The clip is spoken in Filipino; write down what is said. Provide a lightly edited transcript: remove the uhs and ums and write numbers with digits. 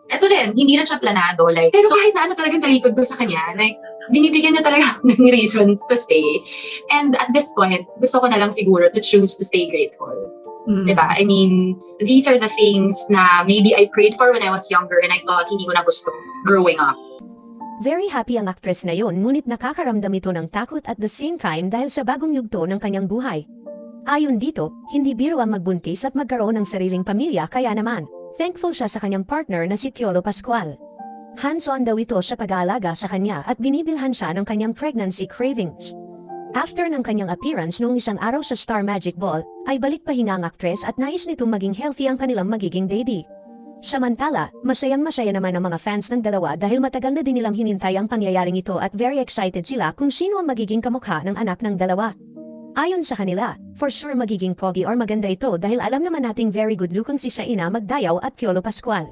Eto din, hindi rin siya planado, like, pero kahit na ano talagang talikod ko sa kanya, like, binibigyan niya talaga ako ng reasons to stay. And at this point, gusto ko na lang siguro to choose to stay grateful. Diba? I mean, these are the things na maybe I prayed for when I was younger and I thought hindi ko na gusto growing up. Very happy ang actress na yon, ngunit nakakaramdam ito ng takot at the same time dahil sa bagong yugto ng kanyang buhay. Ayon dito, hindi biro ang magbuntis at magkaroon ng sariling pamilya, kaya naman, thankful siya sa kanyang partner na si Piolo Pascual. Hands-on daw ito sa pag-aalaga sa kanya at binibilhan siya ng kanyang pregnancy cravings. After ng kanyang appearance noong isang araw sa Star Magic Ball, ay balik pahinga ang aktres at nais nitong maging healthy ang kanilang magiging baby. Samantala, masayang-masaya naman ang mga fans ng dalawa dahil matagal na din nilang hinintay ang pangyayaring ito at very excited sila kung sino ang magiging kamukha ng anak ng dalawa. Ayon sa kanila, for sure magiging pogi or maganda ito dahil alam naman nating very good looking si Shaina Magdayaw at Piolo Pascual.